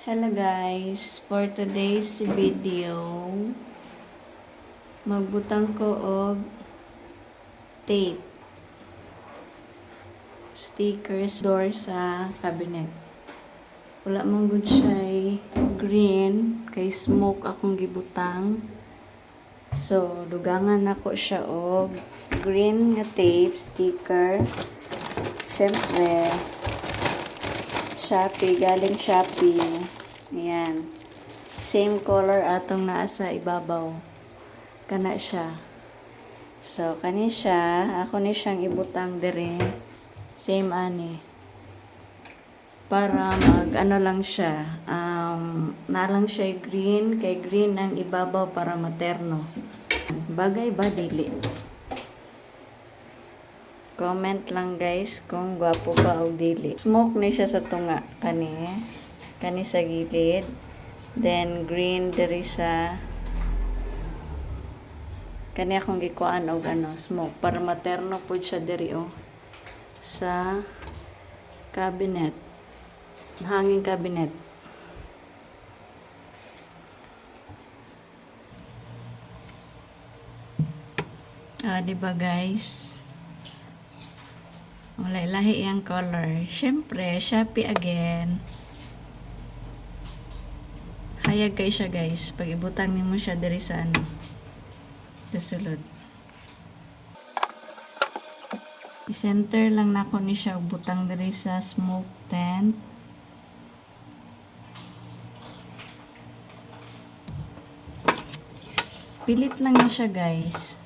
Hello guys, for today's video, magbutang ko og tape, stickers, door sa cabinet. Wala mong good siya green, kay smoke akong gibutang. So, dugangan ako siya og green nga tape, sticker. Syempre, Shopee, galing Shopee. Ayan. Same color atong naa sa ibabaw. Kana siya. So, kani siya. Ako ni siyang ibutang dire. Same ani. Para ano lang siya. Na lang siya green. Kay green ang ibabaw para materno. Bagay ba dili? Comment lang guys kung gwapo ba o dili. Smoke ni siya sa tunga. Kani sa gilid. Then green diri sa kani akong gikuan og smoke para materno pud siya diri sa cabinet. Hanging cabinet. Diba guys? Wala lahi yung color. Syempre, Shopee again. Hayag kay siya guys. Pag ibutang nimo siya diri sa sa sulod. I-center lang nako ni siya butang diri sa smoke tent. Pilit lang na siya guys.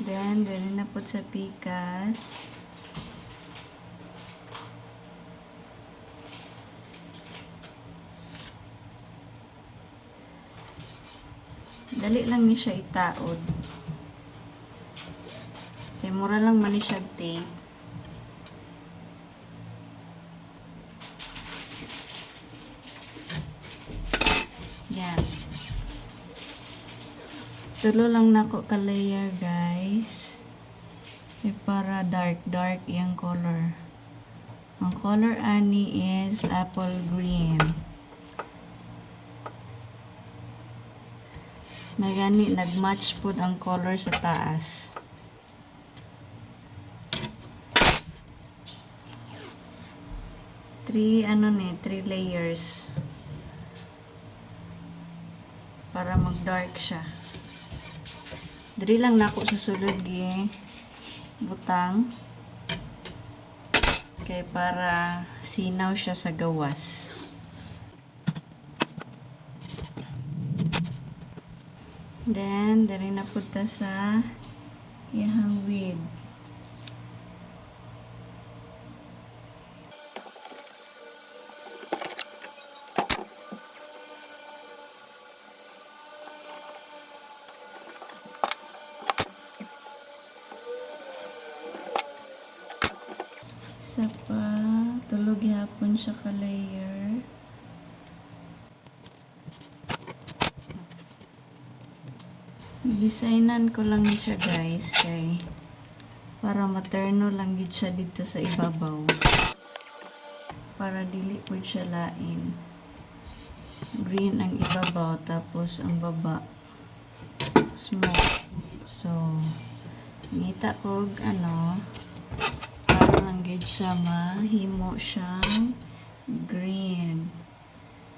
Then, dali na po sa pikas. Dali lang ni siya itaod. Kaya mura lang man ni siya tape. Yan. Tulo lang nako ka layer guys. Para dark yung color. Ang color ani is apple green. May gani nagmatch po ang color sa taas. Three layers. Para mag-dark siya. Diri lang nako sa sulod butang. Kay para sinaw siya sa gawas. Then, diri na punta sa iyang weed. Isa pa, tulog yapon siya ka layer. Designan ko lang siya guys kay para materno lang gid siya dito sa ibabaw. Para dili po siya lain. Green ang ibabaw tapos ang baba smoke. So, ngita ko para lang gid siya mahimo siyang green.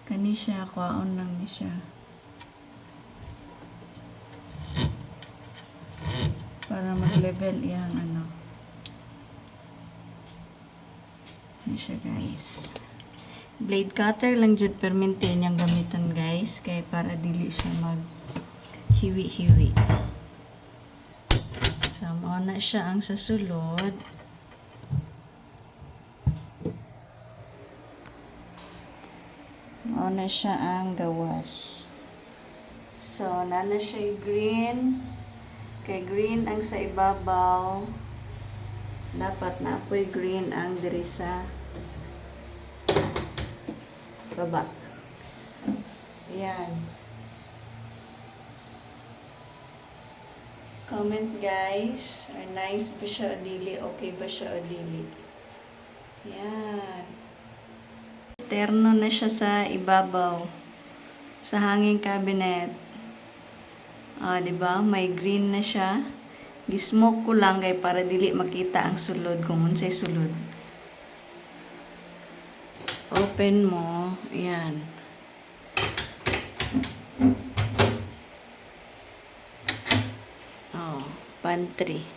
Kani siya kwaon lang ni siya. Para mag-level iyang Yan siya guys. Blade cutter lang jud permente niyang gamitan guys kay para dili siya mag hiwi-hiwi. So, mao na siya ang sa sulod. Mao na siya ang gawas. So, nana siya green. Kay green ang sa ibabaw. Dapat na apoy green ang diri sa baba. Ayan. Comment guys. Or nice ba siya o dili? Okay ba siya o dili? Ayan. Externo na siya sa ibabaw. Sa hanging cabinet. Di ba? May green na siya. Gismoke ko lang kay para dili makita ang sulod kung unsay sulod. Open mo. Ayan. Pantry.